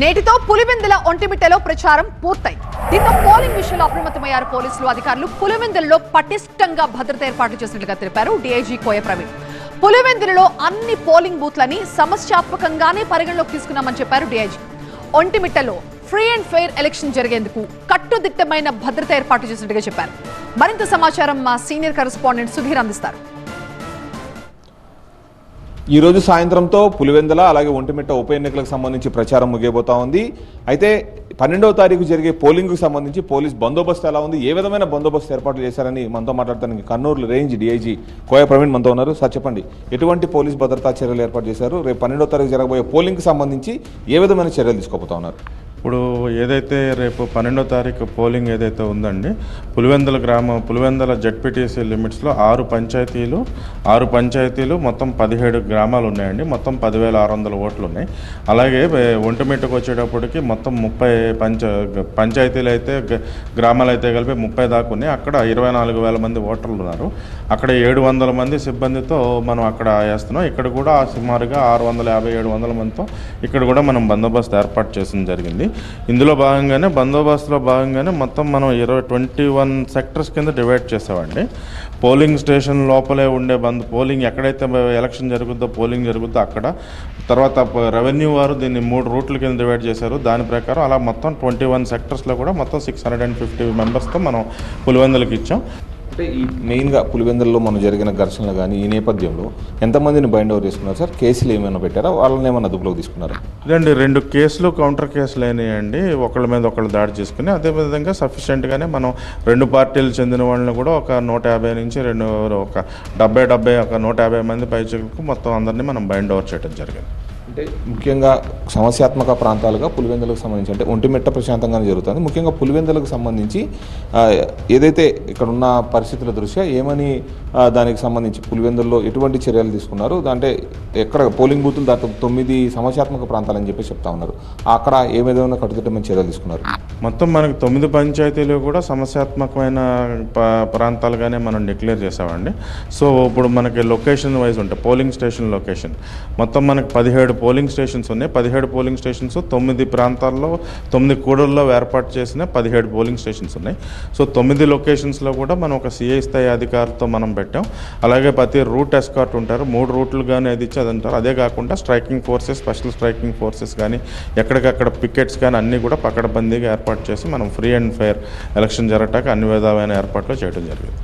నేటితో పులివెందుల ఒంటిమిట్టలో ప్రచారం పూర్తయింది. దీంతో పోలింగ్ విషయంలో అప్రమత్తమయ్యారు పోలీసులు అధికారులు. పులివెందులలో పటిష్టంగా భద్రత ఏర్పాట్లు చేసినట్లుగా తెలిపారు డీఐజీ కోయ ప్రవీణ్. పులివెందులలో అన్ని పోలింగ్ బూత్లని సమస్యాత్మకంగానే పరిగణలోకి తీసుకున్నామని చెప్పారు డీఐజీ. ఒంటిమిట్టలో ఫ్రీ అండ్ ఫెయిర్ ఎలక్షన్ జరిగేందుకు కట్టుదిట్టమైన భద్రత ఏర్పాట్లు చేసినట్టుగా చెప్పారు. మరింత సమాచారం మా సీనియర్ కరెస్పాండెంట్ సుధీర్ అందిస్తారు. ఈ రోజు సాయంత్రంతో పులివెందుల అలాగే ఒంటిమిట్ట ఉప ఎన్నికలకు సంబంధించి ప్రచారం ముగియబోతా ఉంది. అయితే 12వ తారీఖు జరిగే పోలింగ్కు సంబంధించి పోలీస్ బందోబస్తు ఎలా ఉంది, ఏ విధమైన బందోబస్తు ఏర్పాట్లు చేశారని మనతో మాట్లాడటానికి కర్నూలు రేంజ్ డీఐజీ కోయ ప్రవీణ్ మనతో ఉన్నారు. సార్ చెప్పండి, ఎటువంటి పోలీస్ భద్రతా చర్యలు ఏర్పాటు చేశారు? రేపు 12వ తారీఖు జరగబోయే పోలింగ్కి సంబంధించి ఏ విధమైన చర్యలు తీసుకోబోతా ఉన్నారు? ఇప్పుడు ఏదైతే రేపు 12వ తారీఖు పోలింగ్ ఏదైతే ఉందండి, పులివెందుల జెడ్పీటీసీ లిమిట్స్లో 6 పంచాయతీలు మొత్తం 17 గ్రామాలు ఉన్నాయండి. మొత్తం 10,600 ఓట్లు ఉన్నాయి. అలాగే ఒంటిమిట్టకు వచ్చేటప్పటికి మొత్తం 30 పంచాయతీలు అయితే గ్రామాలు అయితే కలిపి 30 దాకా ఉన్నాయి. అక్కడ 24,000 మంది ఓటర్లు ఉన్నారు. అక్కడ 700 మంది సిబ్బందితో మనం అక్కడ వేస్తున్నాం. ఇక్కడ కూడా సుమారుగా 650-700 మందితో ఇక్కడ కూడా మనం బందోబస్తు ఏర్పాటు చేసిన జరిగింది. ఇందులో బందోబస్తులో భాగంగానే మొత్తం మనం 21 సెక్టర్స్ కింద డివైడ్ చేసామండి. పోలింగ్ స్టేషన్ లోపలే ఉండే పోలింగ్ ఎక్కడైతే ఎలక్షన్ జరుగుద్దో అక్కడ, తర్వాత రెవెన్యూ వారు దీన్ని 3 రూట్ల కింద డివైడ్ చేశారు. దాని ప్రకారం అలా మొత్తం 21 సెక్టర్స్లో కూడా మొత్తం 650 మెంబర్స్తో మనం పులివెందులకు ఇచ్చాం. అంటే ఈ మెయిన్గా పులివెందులలో మనం జరిగిన ఘర్షణలు కానీ ఈ నేపథ్యంలో ఎంతమందిని బైండ్ ఓవర్ చేసుకున్నారు సార్? కేసులు ఏమైనా పెట్టారా? వాళ్ళని ఏమైనా అదుపులోకి తీసుకున్నారా? ఇదండి 2 కేసులు కౌంటర్ కేసులు అయినాయండి. ఒకళ్ళ మీద ఒకళ్ళు దాడి చేసుకుని, అదేవిధంగా సఫిషియెంట్గానే మనం 2 పార్టీలు చెందిన వాళ్ళని కూడా ఒక 150 నుంచి ఒక 150 మంది పైచలకు మొత్తం అందరినీ మనం బైండ్ ఓవర్ చేయడం జరిగింది. అంటే ముఖ్యంగా సమస్యాత్మక ప్రాంతాలుగా పులివెందులకు సంబంధించి, అంటే ఒంటిమిట్ట ప్రశాంతంగానే జరుగుతుంది. ముఖ్యంగా పులివెందులకు సంబంధించి ఏదైతే ఇక్కడ ఉన్న పరిస్థితుల దృష్ట్యా ఏమని దానికి సంబంధించి పులివెందుల్లో ఎటువంటి చర్యలు తీసుకున్నారు? అంటే ఎక్కడ పోలింగ్ బూతులు దాంట్లో 9 సమస్యాత్మక ప్రాంతాలని చెప్పి చెప్తా ఉన్నారు. అక్కడ ఏ విధమైన కట్టుదిట్టమైన చర్యలు తీసుకున్నారు? మొత్తం మనకి 9 పంచాయతీలు కూడా సమస్యాత్మకమైన ప్రాంతాలుగానే మనం డిక్లేర్ చేసామండి. సో ఇప్పుడు మనకి లొకేషన్ వైజ్ ఉంటాయి. పోలింగ్ స్టేషన్ లొకేషన్ మొత్తం మనకి 17 పోలింగ్ స్టేషన్స్ ఉన్నాయి. 17 పోలింగ్ స్టేషన్స్ 9 ప్రాంతాల్లో 9 కూడల్లో ఏర్పాటు చేసిన 17 పోలింగ్ స్టేషన్స్ ఉన్నాయి. సో 9 లొకేషన్స్లో కూడా మనం ఒక సిఐ స్థాయి అధికారితో మనం పెట్టాం. అలాగే ప్రతి రూట్ ఎస్కార్ట్ ఉంటారు. 3 రూట్లు కానీ అది ఇచ్చి అది అంటారు. అదే కాకుండా striking forces, special striking forces కానీ ఎక్కడికక్కడ పికెట్స్ కానీ అన్నీ కూడా పకడ్బందీగా ఏర్పాటు చేసి మనం ఫ్రీ అండ్ ఫెయిర్ ఎలక్షన్ జరగటానికి అన్ని విధమైన ఏర్పాట్లు చేయడం జరిగింది.